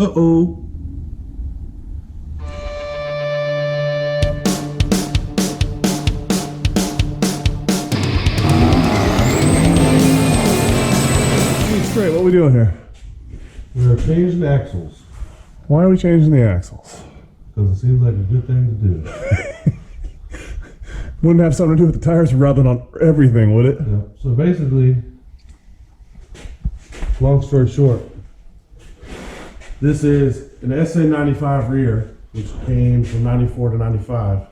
Uh-oh. Straight, what are we doing here? We're changing the axles. Why are we changing the axles? Because it seems like a good thing to do. Wouldn't have something to do with the tires rubbing on everything, would it? Yeah. So basically, long story short, this is an SN95 rear, which came from 94 to 95,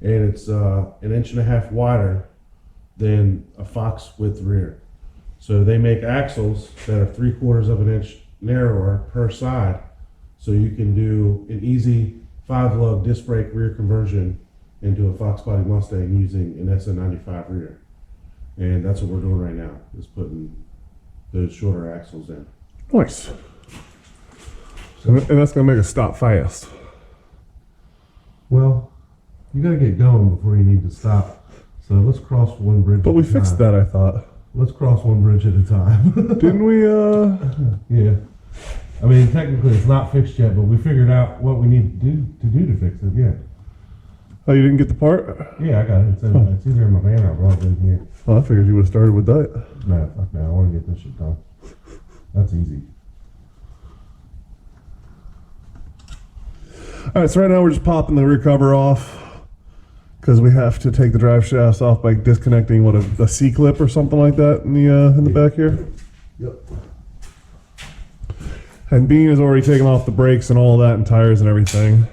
and it's an inch and a half wider than a Fox width rear. So they make axles that are 3/4 of an inch narrower per side, so you can do an easy 5-lug disc brake rear conversion into a Foxbody Mustang using an SN95 rear. And that's what we're doing right now, is putting those shorter axles in. Nice. And that's going to make us stop fast. Well, you gotta get going before you need to stop. So let's cross one bridge. But we fixed that, I thought. Let's cross one bridge at a time. Didn't we, Yeah. I mean, technically it's not fixed yet, but we figured out what we need to do to fix it, yeah. Oh, you didn't get the part? Yeah, I got it. It's either in my van or I brought it in here. Well, I figured you would have started with that. No, fuck no. I want to get this shit done. That's easy. Alright, so right now we're just popping the rear cover off because we have to take the drive shafts off by disconnecting what a C-clip or something like that in the back here. Yep. And Bean has already taken off the brakes and all that and tires and everything.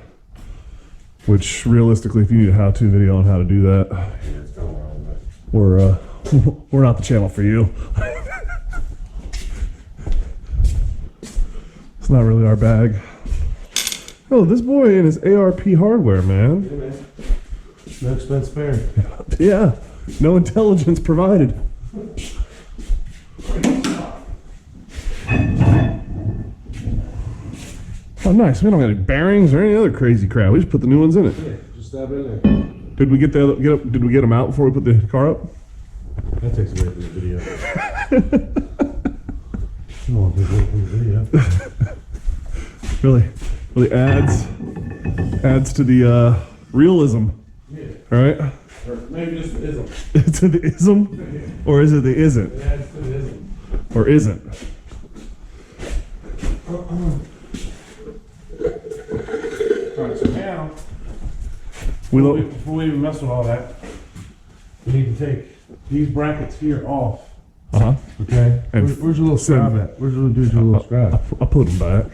Which realistically, if you need a how-to video on how to do that, we're we're not the channel for you. It's not really our bag. Oh, this boy and his ARP hardware, man. Yeah, man. No expense spared. Yeah, no intelligence provided. Oh, nice. We don't got any bearings or any other crazy crap. We just put the new ones in it. Yeah, just stab in there. Did we get Did we get them out before we put the car up? That takes away from the video. You don't want to take away from the video. Really adds to the realism. Yeah. All right. Or maybe just the ism. To the ism, or is it the isn't, It adds to the ism. or isn't? Alright, so now, We before we even mess with all that, we need to take these brackets here off. Okay? And Where's your little scribe at? Where's your little scribe? I'll put them back.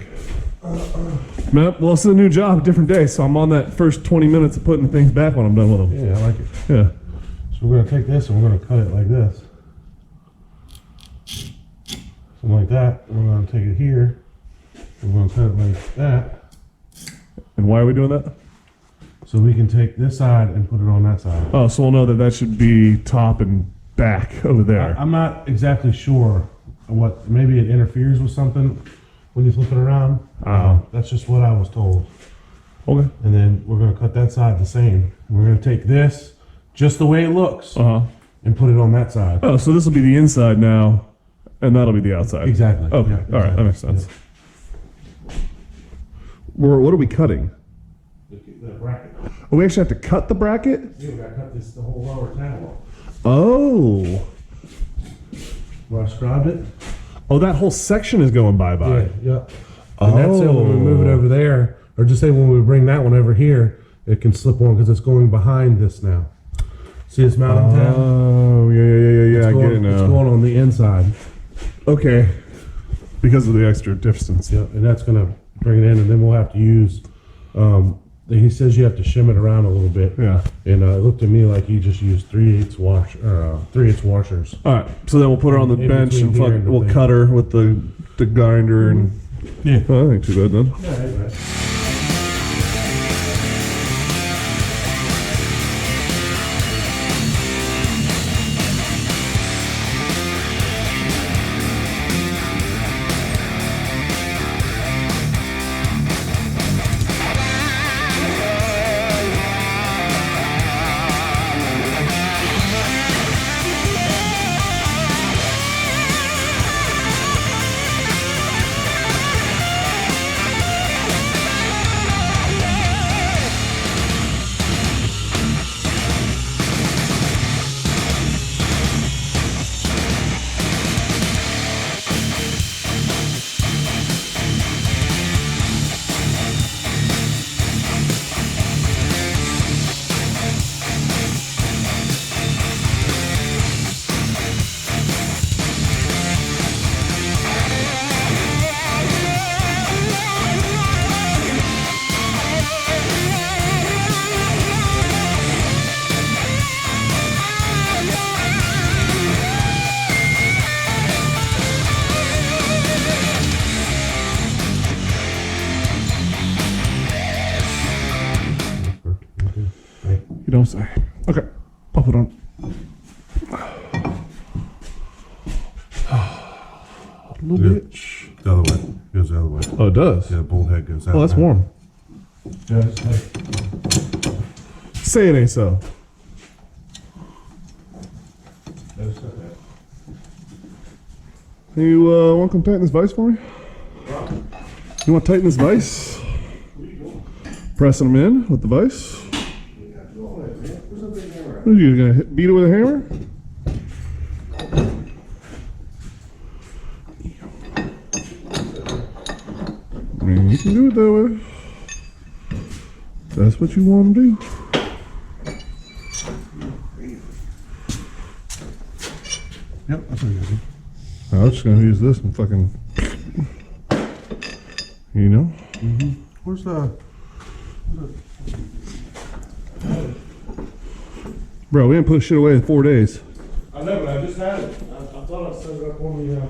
Man, well, it's a new job, different day, so I'm on that first 20 minutes of putting things back when I'm done with them. Yeah, I like it. Yeah. So we're going to take this and we're going to cut it like this. Something like that. And we're going to take it here. We're going to cut it like that. And why are we doing that? So we can take this side and put it on that side. Oh, so we'll know that should be top and back over there. I'm not exactly sure what, maybe it interferes with something when you flip it around. That's just what I was told. Okay. And then we're going to cut that side the same. We're going to take this just the way it looks and put it on that side. Oh, so this will be the inside now, and that'll be the outside. Exactly. Okay. Yeah, All right, that makes sense. What are we cutting? The bracket. Oh, we actually have to cut the bracket? Yeah, we got to cut the whole lower tab off. Oh. Where I scribed it? Oh, that whole section is going bye-bye. Yeah. And that's it when we move it over there, or just say when we bring that one over here, it can slip on because it's going behind this now. See this mounting tab? Oh, yeah. I get it now. It's going on the inside. Okay. Because of the extra distance. Yeah, and that's going to bring it in, and then we'll have to use, he says you have to shim it around a little bit. Yeah. And it looked to me like you just used 3/8 washers. All right. So then we'll put her on the bench and we'll cut her with the grinder and. Yeah. Oh, that ain't too bad then. Yeah, don't say. Okay, I'll put on. Little bitch. The other way. Goes the other way. Oh, it does? Yeah, the bull head goes out. Oh, that's now. warm. Yeah, it's like, Say it ain't so. that's not that. You want to come tighten this vise for me? You want to tighten this vise? Pressing them in with the vise? What are you gonna beat it with a hammer? I mean, you can do it that way. That's what you want to do. Yep, that's what you do. I'm just gonna use this and fucking, you know. Where's the? Bro, we didn't put shit away in 4 days. I know, but I just had it. I thought I set it up on the.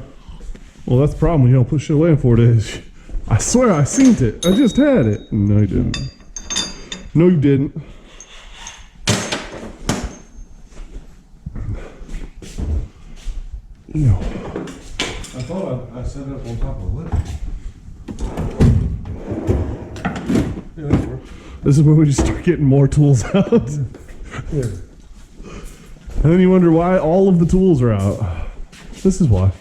Well, that's the problem when you don't put shit away in 4 days. I swear I seen it. I just had it. No, you didn't. No, you didn't. Ew. I thought I set it up on top of the lid. Yeah, that's right. This is where we just start getting more tools out. Yeah. And then you wonder why all of the tools are out. This is why.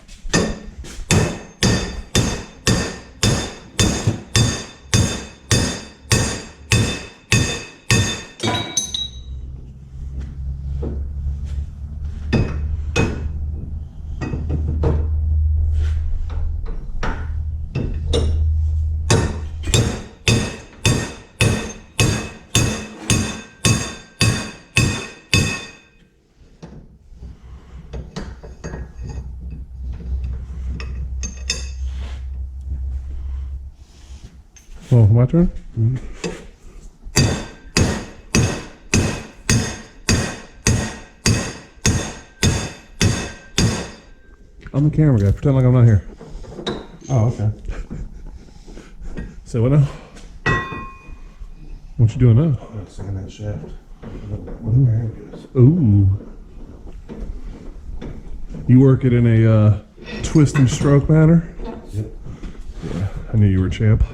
Oh, my turn? I'm the camera guy. Pretend like I'm not here. Oh, okay. Say what now? What you doing now? I'm singing that shaft. Where the bearing goes. Ooh. You work it in a twist and stroke manner? Yep. Yeah, I knew you were a champ.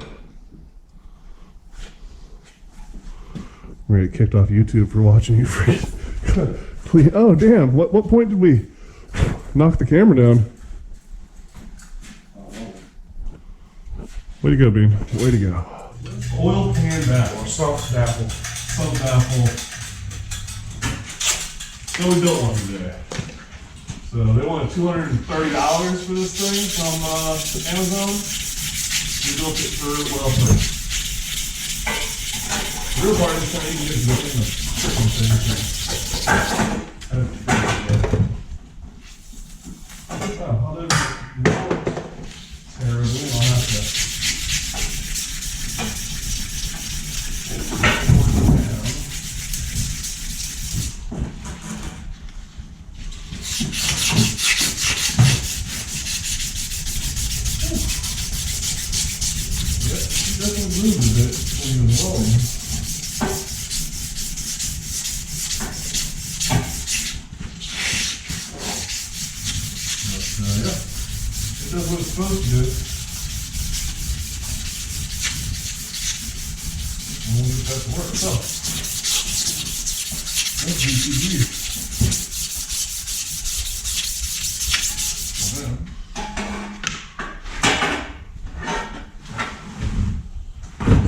We're gonna get kicked off YouTube for watching you freaking. Please. Oh, damn. What point did we knock the camera down? Way to go, Bean. Way to go. Oil pan baffle, or soft baffle. Some baffle. So we built one today. So they wanted $230 for this thing from Amazon. We built it for, well, for the real part is trying to even get the freaking thing. Although it's not terrible, I'll have to. Definitely moved a bit when you was rolling. But yeah, it does what it's supposed to do. And we'll get that to work. So, that's BCG. Well then,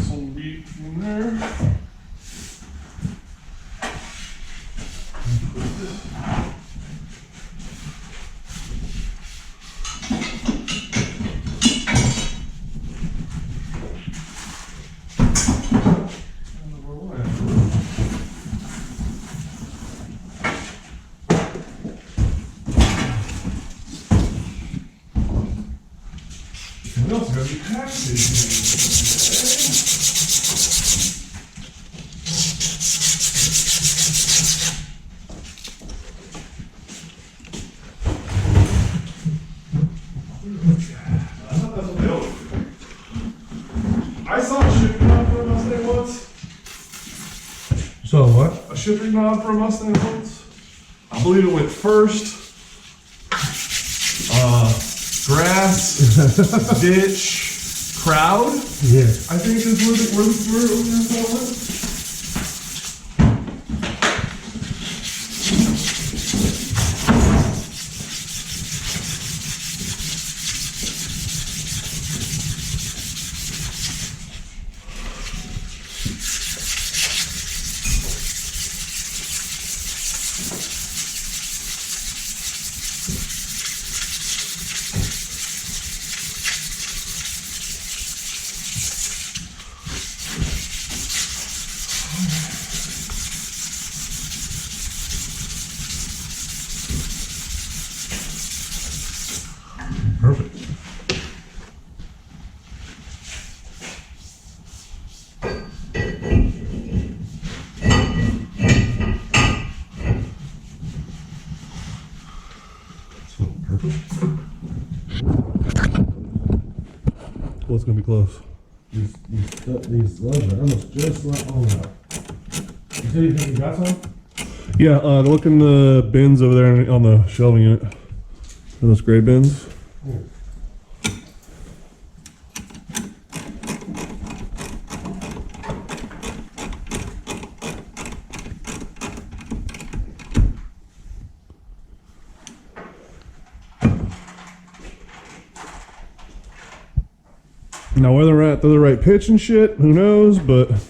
some beat in there. We also got the package. I saw a shit come out for a Mustang once. So what? A shifting knob for a Mustang once. I believe it went first. Grass, ditch, crowd. Yeah. I think is where the went. Perfect. So perfect. Well, it's gonna be close. These legs are almost just like on out. You said you think you got some? Yeah, look in the bins over there on the shelving unit. Are those gray bins? Now whether they're at the right pitch and shit, who knows? But Those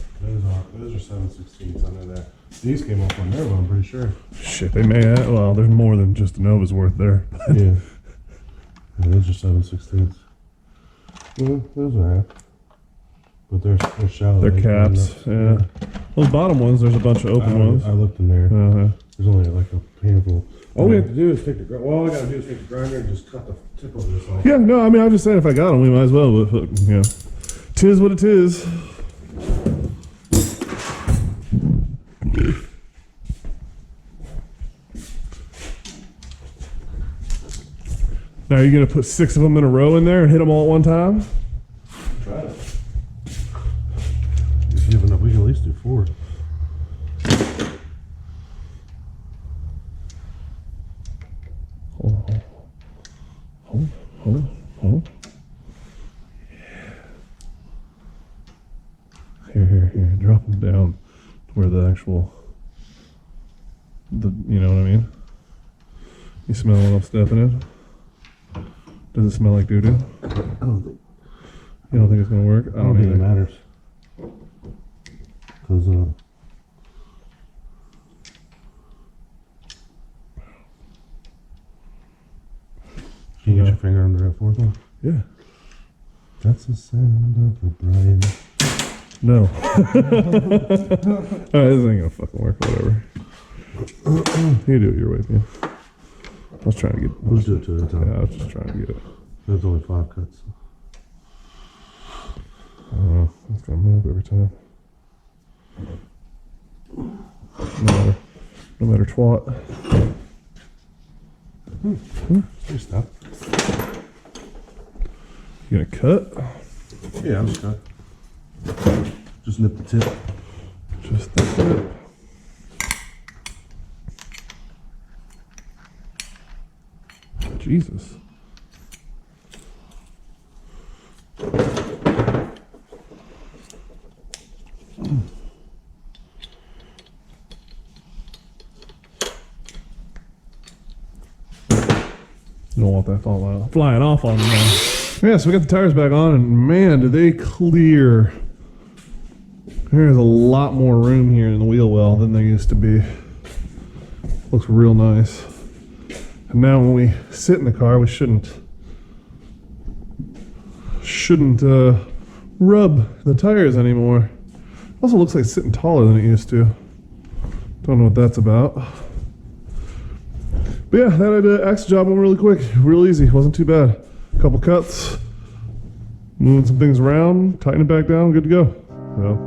are 7/16. I know that. These came off on their one, I'm pretty sure. shit, they may have. Well, there's more than just a Nova's worth there. Yeah. Those are 7/16. Yeah, those are half. But they're shallow. They're They caps. come up. Yeah. Those bottom ones, there's a bunch of open ones. I looked in there. Uh-huh. There's only like a handful. All we have to do is take the grinder. Well, all I gotta do is take the grinder and just cut the tip of this off. Yeah, no, I mean, I'm just saying if I got them, we might as well. But you know, tis what it is. Now, are you going to put 6 of them in a row in there and hit them all at one time? Try it. If you have enough, we can at least do 4. Hold. Here. Drop them down to where the actual, you know what I mean? You smell what I'm stepping in? Does it smell like doo-doo? I don't think. You don't think it's gonna work? I don't think it matters. Cause can you get your finger under that fourth one? Yeah. That's the sound of the brain. No. Alright, this ain't gonna fucking work, whatever. You do it your way, man. I was trying to get. Let's do it 2 at a time. Yeah, I was just trying to get it. There's only 5 cuts. I don't know. It's gonna move every time. No matter twat. Hey, stop. You gonna cut? Yeah, I'm just cut. Just nip the tip. Just the tip. Jesus. You don't want that flying off on you now. Yeah, so we got the tires back on, and man, do they clear. There's a lot more room here in the wheel well than there used to be. Looks real nice. And now when we sit in the car, we shouldn't rub the tires anymore. Also looks like it's sitting taller than it used to. Don't know what that's about. But yeah, that axle job went really quick, real easy, wasn't too bad. A couple cuts, moving some things around, tighten it back down, good to go. So.